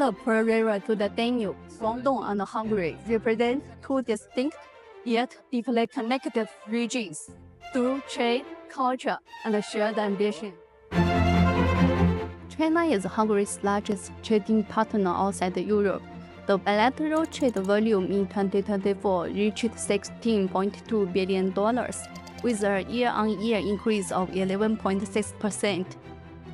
the Pereira to the Danube, Guangdong and Hungary represent two distinct yet deeply connected regions through trade, culture, and shared ambition. China is Hungary's largest trading partner outside Europe. The bilateral trade volume in 2024 reached $16.2 billion, with a year-on-year increase of 11.6%.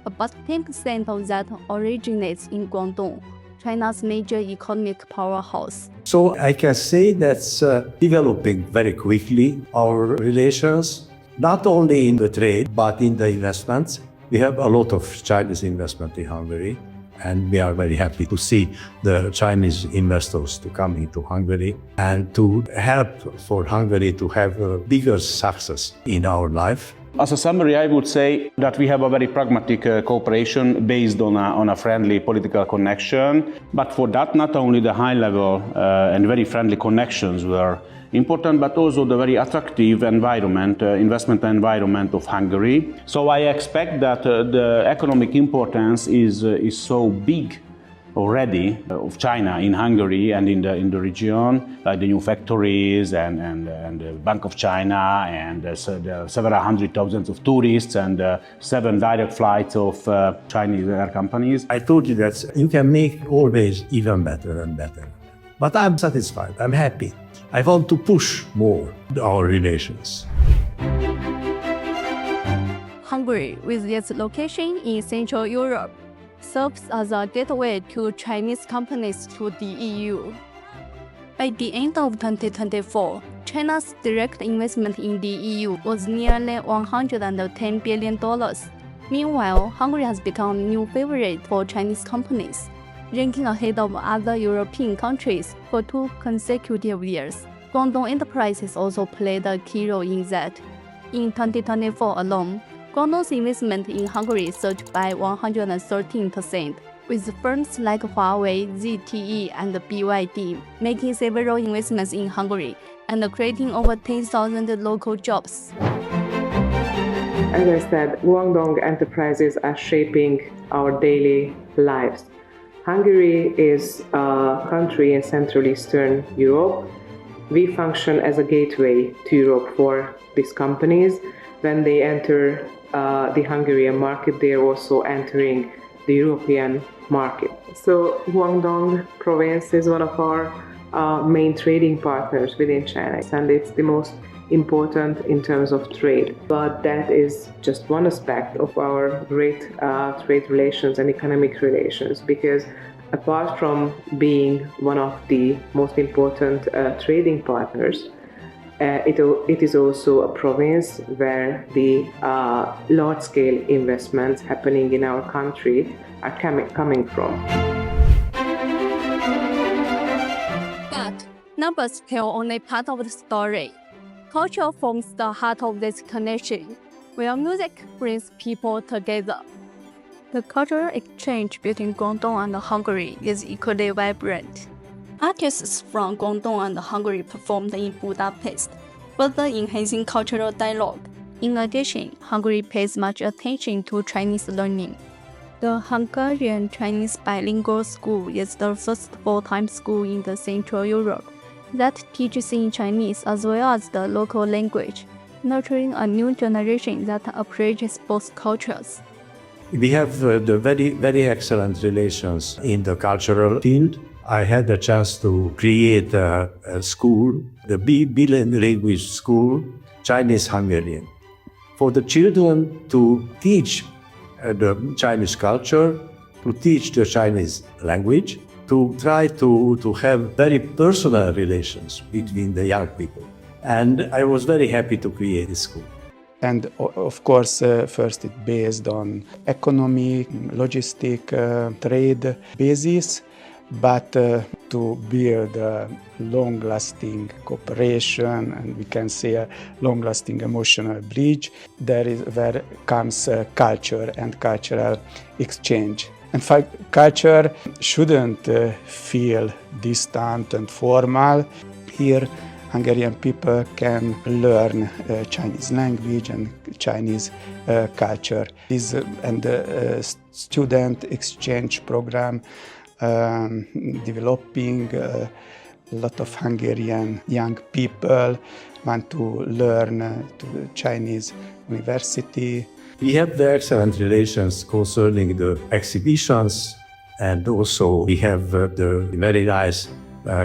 About 10% of that originates in Guangdong, China's major economic powerhouse. So I can say that's developing very quickly our relations, not only in the trade, but in the investments. We have a lot of Chinese investment in Hungary, and we are very happy to see the Chinese investors to come into Hungary and to help for Hungary to have a bigger success in our life. As a summary, I would say that we have a very pragmatic cooperation based on a friendly political connection. But for that, not only the high level and very friendly connections were important, but also the very attractive environment, investment environment of Hungary. So I expect that the economic importance is so big already of China in Hungary and in the region, like the new factories and the Bank of China and the several hundred thousands of tourists and 7 direct flights of Chinese air companies. I told you that you can make always even better and better. But I'm satisfied, I'm happy. I want to push more our relations. Hungary, with its location in Central Europe, serves as a gateway to Chinese companies to the EU. By the end of 2024, China's direct investment in the EU was nearly $110 billion. Meanwhile, Hungary has become a new favorite for Chinese companies, ranking ahead of other European countries for 2 consecutive years. Guangdong Enterprises also played a key role in that. In 2024 alone, Guangdong's investment in Hungary surged by 113%, with firms like Huawei, ZTE, and BYD making several investments in Hungary and creating over 10,000 local jobs. As I said, Guangdong Enterprises are shaping our daily lives. Hungary is a country in Central Eastern Europe. We function as a gateway to Europe for these companies. When they enter the Hungarian market, they are also entering the European market. So Guangdong province is one of our main trading partners within China, and it's the most important in terms of trade. But that is just one aspect of our great trade relations and economic relations, because apart from being one of the most important trading partners, it is also a province where the large-scale investments happening in our country are coming from. But numbers tell only part of the story. Culture forms the heart of this connection, where music brings people together. The cultural exchange between Guangdong and Hungary is equally vibrant. Artists from Guangdong and Hungary performed in Budapest, further enhancing cultural dialogue. In addition, Hungary pays much attention to Chinese learning. The Hungarian-Chinese bilingual school is the first full-time school in the Central Europe that teaches in Chinese as well as the local language, nurturing a new generation that appreciates both cultures. We have the very excellent relations in the cultural field. I had the chance to create a school, the bilingual school, Chinese-Hungarian, for the children to teach the Chinese culture, to teach the Chinese language, to try to have very personal relations between the young people. And I was very happy to create this school. And of course, first it's based on economic, logistic, trade basis, but to build a long-lasting cooperation, and we can say a long-lasting emotional bridge, where comes culture and cultural exchange. In fact, culture shouldn't feel distant and formal. Here, Hungarian people can learn Chinese language and Chinese culture. And the student exchange program developing. A lot of Hungarian young people want to learn to the Chinese university. We have the excellent relations concerning the exhibitions, and also we have the very nice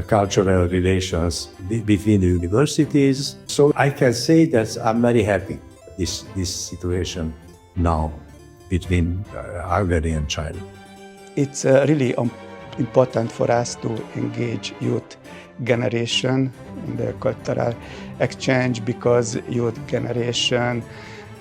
cultural relations between the universities. So I can say that I'm very happy this situation now between Hungary and China. It's really important for us to engage youth generation in the cultural exchange, because youth generation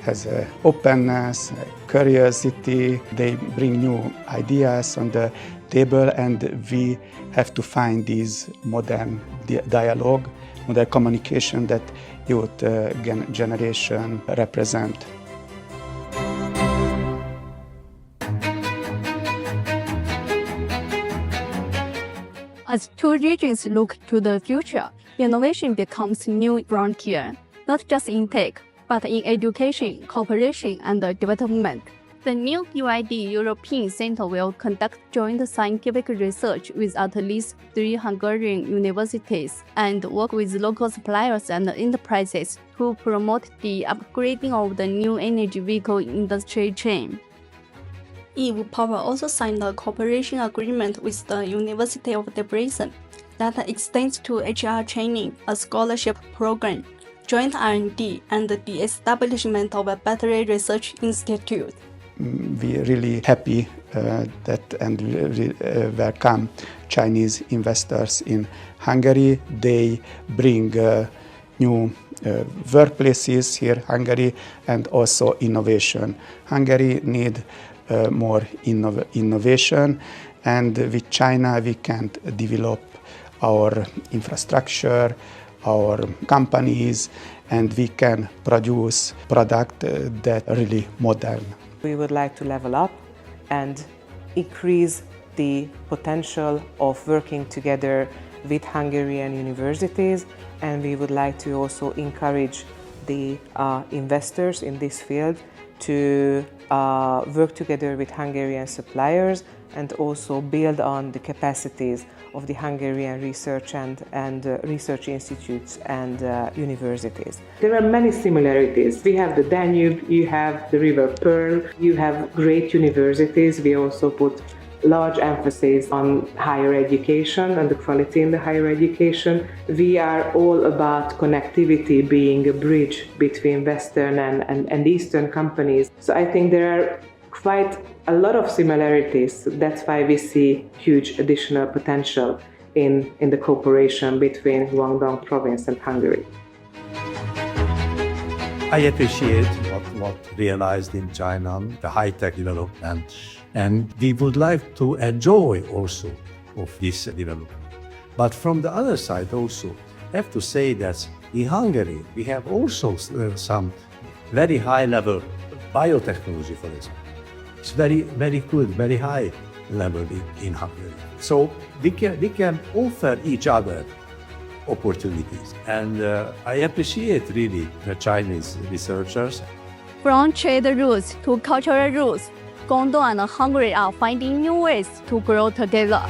has openness, curiosity. They bring new ideas on the table, and we have to find this modern dialogue, modern communication that youth generation represent. As two regions look to the future, innovation becomes new frontier, not just in tech, but in education, cooperation, and development. The new BYD European Center will conduct joint scientific research with at least 3 Hungarian universities and work with local suppliers and enterprises to promote the upgrading of the new energy vehicle industry chain. EU Power also signed a cooperation agreement with the University of Debrecen that extends to HR training, a scholarship program, joint R&D, and the establishment of a battery research institute. We are really happy that and welcome Chinese investors in Hungary. They bring new workplaces here in Hungary and also innovation. Hungary needs more innovation, and with China we can develop our infrastructure, our companies, and we can produce products that are really modern. We would like to level up and increase the potential of working together with Hungarian universities, and we would like to also encourage the investors in this field to work together with Hungarian suppliers and also build on the capacities of the Hungarian research and research institutes and universities. There are many similarities. We have the Danube, you have the River Pearl, you have great universities. We also put large emphasis on higher education and the quality in the higher education. We are all about connectivity being a bridge between Western and Eastern companies. So I think there are quite a lot of similarities. That's why we see huge additional potential in the cooperation between Guangdong province and Hungary. I appreciate what realized in China, the high-tech development, and we would like to enjoy also of this development. But from the other side also, I have to say that in Hungary we have also some very high-level biotechnology, for example. It's very, very good, very high level in Hungary. So we can offer each other opportunities, and I appreciate really the Chinese researchers. From trade routes to cultural routes, Guangdong and Hungary are finding new ways to grow together.